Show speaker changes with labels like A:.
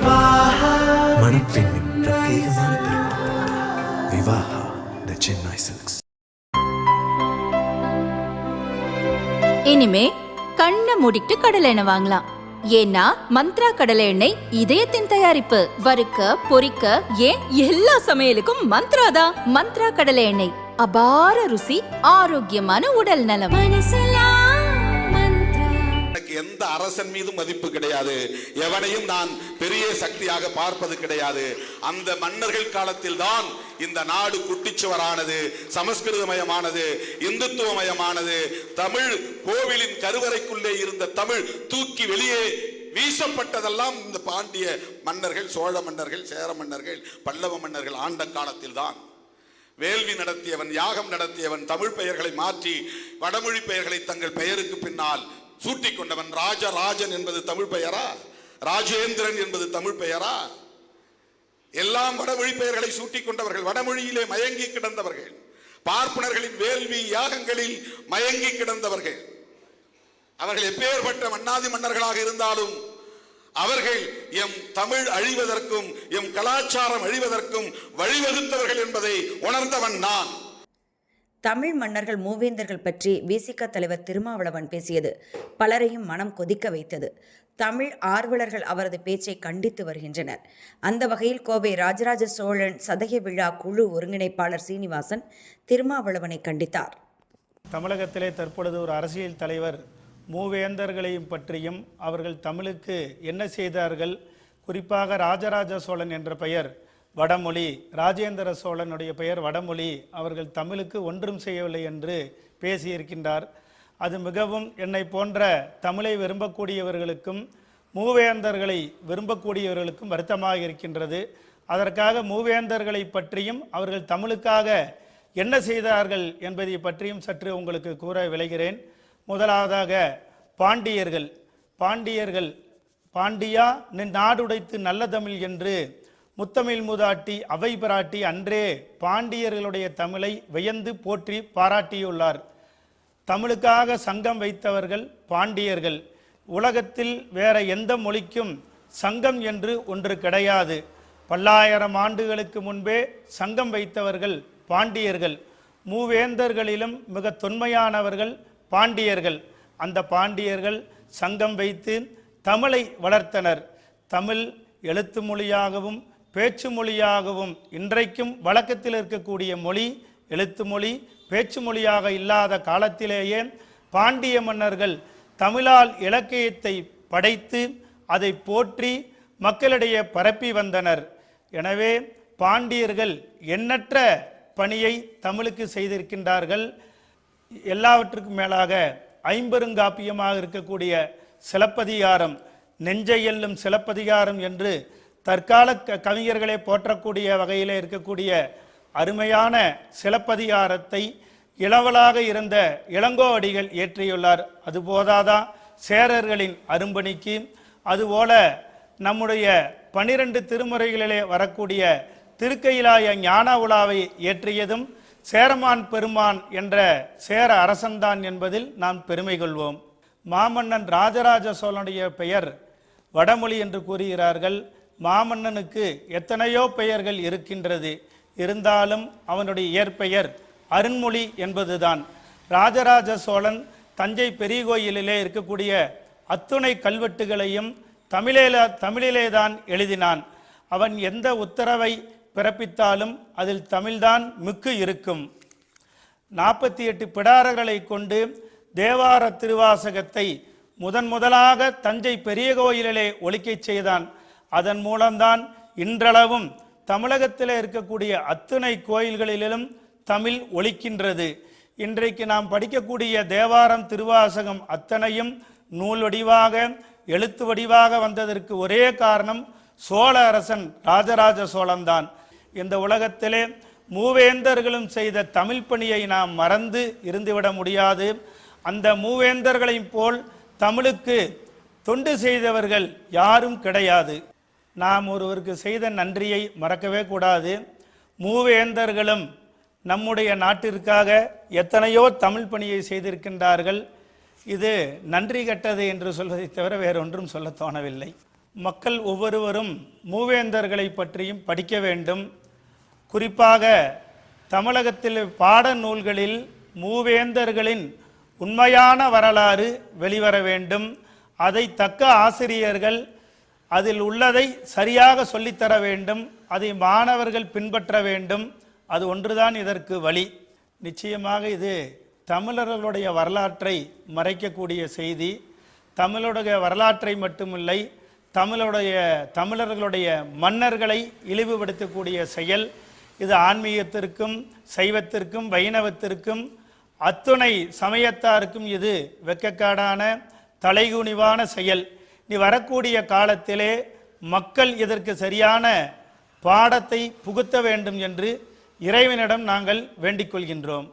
A: மணப்பெண்ணின் பிரத்யேகமான திருமணம் விவாஹா தி சென்னை சில்க்ஸ்.
B: இனிமே கண்ணை மூடிட்டு கடலை எண்ணெய் வாங்கலாம். ஏன்னா மந்த்ரா கடலை எண்ணெய் இதயத்தின் தயாரிப்பு. வறுக்க பொரிக்க ஏன் எல்லா சமையலுக்கும் மந்த்ரா தான். மந்த்ரா கடலை எண்ணெய், அபார ருசி, ஆரோக்கியமான உடல் நலம்.
C: எந்த அரசன் மீதும் மதிப்பு கிடையாது. எவனையும் நான் பெரிய சக்தியாக பார்ப்பது கிடையாது. அந்த மன்னர்கள் காலத்தில் தான் இந்த நாடு குட்டிச்சுவரானது, சமஸ்கிருதமயமானது, இந்துத்துவமயமானது. தமிழ் கோவிலின் கருவறைக்குள்ளே இருந்த தமிழ் தூக்கி வெளியே வீசப்பட்டதெல்லாம் இந்த பாண்டிய மன்னர்கள், சோழ மன்னர்கள், சேர மன்னர்கள், பல்லவ மன்னர்கள் ஆண்ட காலத்தில் தான். வேள்வி நடத்தியவன், யாகம் நடத்தியவன், தமிழ் பெயர்களை மாற்றி வடமொழி பெயர்களை தங்கள் பெயருக்கு பின்னால் சூட்டிக் கொண்டவன். ராஜராஜன் என்பது தமிழ் பெயரா? ராஜேந்திரன் என்பது தமிழ் பெயரா? எல்லாம் வடமொழி பெயர்களை சூட்டிக் கொண்டவர்கள், வடமொழியிலே மயங்கி கிடந்தவர்கள், பார்ப்பனர்களின் வேள்வி யாகங்களில் மயங்கி கிடந்தவர்கள். அவர்கள் எப்பேற்பட்ட மன்னாதி மன்னர்களாக இருந்தாலும் அவர்கள் எம் தமிழ் அழிவதற்கும் எம் கலாச்சாரம் அழிவதற்கும் வழிவகுத்தவர்கள் என்பதை உணர்ந்தவன் நான்.
D: தமிழ் மன்னர்கள் மூவேந்தர்கள் பற்றி விசிக தலைவர் திருமாவளவன் பேசியது பலரையும் மனம் கொதிக்க வைத்தது. தமிழ் ஆர்வலர்கள் அவரது பேச்சை கண்டித்து வருகின்றனர். அந்த வகையில் கோவை ராஜராஜ சோழன் சதய விழா குழு ஒருங்கிணைப்பாளர் சீனிவாசன் திருமாவளவனை கண்டித்தார்.
E: தமிழகத்திலே தற்பொழுது ஒரு அரசியல் தலைவர் மூவேந்தர்களையும் பற்றியும் அவர்கள் தமிழுக்கு என்ன செய்தார்கள், குறிப்பாக ராஜராஜ சோழன் என்ற பெயர் வடமொழி, ராஜேந்திர சோழனுடைய பெயர் வடமொழி, அவர்கள் தமிழுக்கு ஒன்றும் செய்யவில்லை என்று பேசியிருக்கின்றார். அது மிகவும் என்னை போன்ற தமிழை விரும்பக்கூடியவர்களுக்கும் மூவேந்தர்களை விரும்பக்கூடியவர்களுக்கும் வருத்தமாக இருக்கின்றது. அதற்காக மூவேந்தர்களை பற்றியும் அவர்கள் தமிழுக்காக என்ன செய்தார்கள் என்பதை பற்றியும் சற்று உங்களுக்கு கூற விளைகிறேன். முதலாவதாக பாண்டியர்கள் பாண்டியா நின் நாடுடைத்து நல்ல தமிழ் என்று முத்தமிழ் மூதாட்டி அவை பிராட்டி அன்றே பாண்டியர்களுடைய தமிழை வியந்து போற்றி பாராட்டியுள்ளார். தமிழுக்காக சங்கம் வைத்தவர்கள் பாண்டியர்கள். உலகத்தில் வேற எந்த மொழிக்கும் சங்கம் என்று ஒன்று கிடையாது. பல்லாயிரம் ஆண்டுகளுக்கு முன்பே சங்கம் வைத்தவர்கள் பாண்டியர்கள். மூவேந்தர்களிலும் மிக தொன்மையானவர்கள் பாண்டியர்கள். அந்த பாண்டியர்கள் சங்கம் வைத்து தமிழை வளர்த்தனர். தமிழ் எழுத்து மொழியாகவும் பேச்சு மொழியாகவும் இன்றைக்கும் வழக்கத்தில் இருக்கக்கூடிய மொழி எழுத்து மொழி, பேச்சு மொழியாக இல்லாத காலத்திலேயே பாண்டிய மன்னர்கள் தமிழால் இலக்கியத்தை படைத்து அதை போற்றி மக்களிடையே பரப்பி வந்தனர். எனவே பாண்டியர்கள் எண்ணற்ற பணியை தமிழுக்கு செய்திருக்கின்றார்கள். எல்லாவற்றுக்கும் மேலாக ஐம்பெருங்காப்பியமாக இருக்கக்கூடிய சிலப்பதிகாரம், நெஞ்சை எல்லும் சிலப்பதிகாரம் என்று தற்கால கவிஞர்களை போற்றக்கூடிய வகையில் இருக்கக்கூடிய அருமையான சிலப்பதிகாரத்தை இளவலாக இருந்த இளங்கோவடிகள் இயற்றியுள்ளார். அது போதாதான் சேரர்களின் அரும்பணிக்கு. அதுபோல நம்முடைய 12 திருமுறைகளிலே வரக்கூடிய திருக்கையிலாய ஞான உலாவை இயற்றியதும் சேரமான் பெருமான் என்ற சேர அரசன்தான் என்பதில் நாம் பெருமை கொள்வோம். மாமன்னன் ராஜராஜ சோழனுடைய பெயர் வடமொழி என்று கூறுகிறார்கள். மாமன்னனுக்கு எத்தனையோ பெயர்கள் இருக்கின்றது. இருந்தாலும் அவனுடைய இயற்பெயர் அருண்மொழி என்பதுதான். ராஜராஜ சோழன் தஞ்சை பெரிய கோயிலிலே இருக்கக்கூடிய அத்துணை கல்வெட்டுகளையும் தமிழிலே தான் எழுதினான். அவன் எந்த உத்தரவை பிறப்பித்தாலும் அதில் தமிழ்தான் மிக்கு இருக்கும். 48 பிடாரர்களை கொண்டு தேவார திருவாசகத்தை முதலாக தஞ்சை பெரிய கோயிலிலே ஒலிக்கச் செய்தான். அதன் மூலம்தான் இன்றளவும் தமிழகத்தில் இருக்கக்கூடிய அத்துணை கோயில்களிலும் தமிழ் ஒலிக்கின்றது. இன்றைக்கு நாம் படிக்கக்கூடிய தேவாரம் திருவாசகம் அத்தனையும் நூல் வடிவாக எழுத்து வடிவாக வந்ததற்கு ஒரே காரணம் சோழ அரசன் ராஜராஜ சோழன்தான். இந்த உலகத்திலே மூவேந்தர்களும் செய்த தமிழ் பணியை நாம் மறந்து இருந்துவிட முடியாது. அந்த மூவேந்தர்களைப் போல் தமிழுக்கு தொண்டு செய்தவர்கள் யாரும் கிடையாது. நாம் ஒருவருக்கு செய்த நன்றியை மறக்கவே கூடாது. மூவேந்தர்களும் நம்முடைய நாட்டிற்காக எத்தனையோ தமிழ் பணியை செய்திருக்கின்றார்கள். இது நன்றி கெட்டது என்று சொல்வதை தவிர வேறொன்றும் சொல்ல தோணவில்லை. மக்கள் ஒவ்வொருவரும் மூவேந்தர்களை பற்றியும் படிக்க வேண்டும். குறிப்பாக தமிழகத்தில் பாட நூல்களில் மூவேந்தர்களின் உண்மையான வரலாறு வெளிவர வேண்டும். அதை தக்க ஆசிரியர்கள் அதில் உள்ளதை சரியாக சொல்லித்தர வேண்டும். அதை மாணவர்கள் பின்பற்ற வேண்டும். அது ஒன்றுதான் இதற்கு வழி. நிச்சயமாக இது தமிழர்களுடைய வரலாற்றை மறைக்கக்கூடிய செய்தி. தமிழுடைய வரலாற்றை மட்டுமில்லை, தமிழர்களுடைய மன்னர்களை இழிவுபடுத்தக்கூடிய செயல். இது ஆன்மீகத்திற்கும் சைவத்திற்கும் வைணவத்திற்கும் அத்துணை சமயத்தாருக்கும் இது வெட்கக்காடான தலைகுனிவான செயல். நீ வரக்கூடிய காலத்திலே மக்கள் இதற்கு சரியான பாடத்தை புகுத்த வேண்டும் என்று இறைவனிடம் நாங்கள் வேண்டிக் கொள்கின்றோம்.